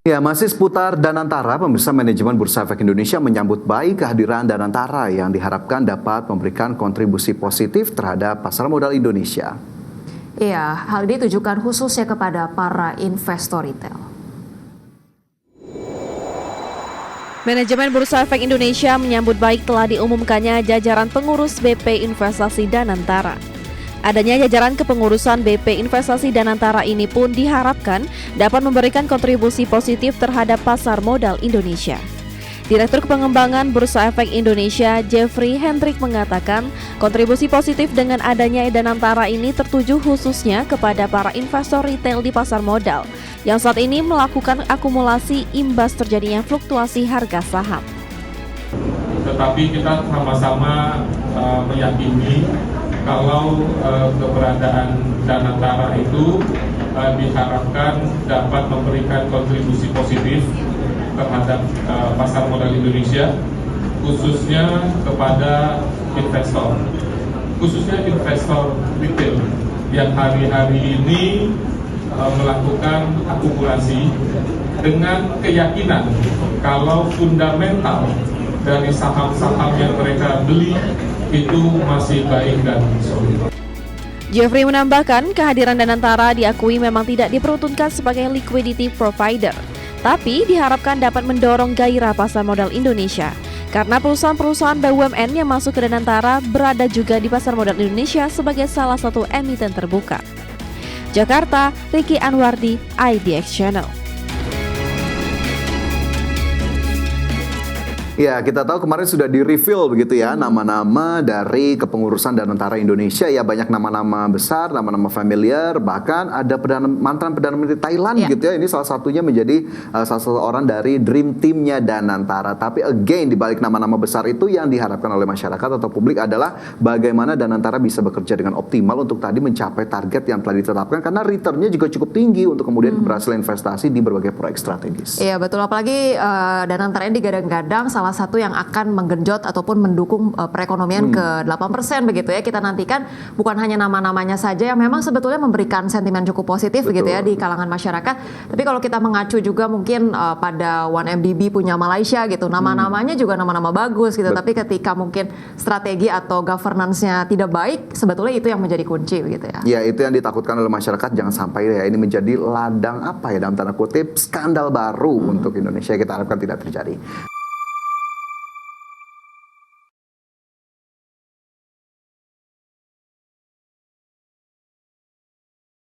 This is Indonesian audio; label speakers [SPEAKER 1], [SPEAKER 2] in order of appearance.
[SPEAKER 1] Ya, masih seputar Danantara, pemirsa. Manajemen Bursa Efek Indonesia menyambut baik kehadiran Danantara yang diharapkan dapat memberikan kontribusi positif terhadap pasar modal Indonesia.
[SPEAKER 2] Iya, hal ini ditujukan khususnya kepada para investor retail.
[SPEAKER 3] Manajemen Bursa Efek Indonesia menyambut baik telah diumumkannya jajaran pengurus BP Investasi Danantara. Adanya jajaran kepengurusan BP Investasi Danantara ini pun diharapkan dapat memberikan kontribusi positif terhadap pasar modal Indonesia. Direktur Pengembangan Bursa Efek Indonesia, Jeffrey Hendrik, mengatakan kontribusi positif dengan adanya Danantara ini tertuju khususnya kepada para investor retail di pasar modal yang saat ini melakukan akumulasi imbas terjadinya fluktuasi harga saham.
[SPEAKER 4] Tetapi kita sama-sama meyakini kalau keberadaan Danantara itu diharapkan dapat memberikan kontribusi positif terhadap pasar modal Indonesia, khususnya kepada investor, khususnya investor retail yang hari-hari ini melakukan akumulasi dengan keyakinan kalau fundamental dari saham-saham yang mereka beli itu masih baik dan solid.
[SPEAKER 3] Jeffrey menambahkan kehadiran Danantara diakui memang tidak diperuntukkan sebagai liquidity provider, tapi diharapkan dapat mendorong gairah pasar modal Indonesia karena perusahaan-perusahaan BUMN yang masuk ke Danantara berada juga di pasar modal Indonesia sebagai salah satu emiten terbuka. Jakarta, Ricky Anwardi, IDX Channel.
[SPEAKER 1] Ya, kita tahu kemarin sudah di-reveal begitu ya nama-nama dari kepengurusan Danantara Indonesia. Ya, banyak nama-nama besar, nama-nama familiar, bahkan ada mantan Perdana Menteri Thailand gitu ya. Ini salah satunya menjadi salah satu orang dari dream teamnya Danantara. Tapi again, di balik nama-nama besar itu yang diharapkan oleh masyarakat atau publik adalah bagaimana Danantara bisa bekerja dengan optimal untuk tadi mencapai target yang telah ditetapkan, karena returnnya juga cukup tinggi untuk kemudian berhasil investasi di berbagai proyek strategis.
[SPEAKER 2] Iya, betul. Apalagi Danantara ini digadang-gadang salah satu yang akan menggenjot ataupun mendukung perekonomian ke 8% begitu ya. Kita nantikan bukan hanya nama-namanya saja yang memang sebetulnya memberikan sentimen cukup positif begitu ya di kalangan masyarakat. Tapi kalau kita mengacu juga mungkin pada 1MDB punya Malaysia gitu, nama-namanya juga nama-nama bagus gitu. Tapi ketika mungkin strategi atau governance-nya tidak baik, sebetulnya itu yang menjadi kunci begitu ya.
[SPEAKER 1] Ya, itu yang ditakutkan oleh masyarakat, jangan sampai ya ini menjadi ladang apa ya dalam tanda kutip skandal baru untuk Indonesia. Kita harapkan tidak terjadi.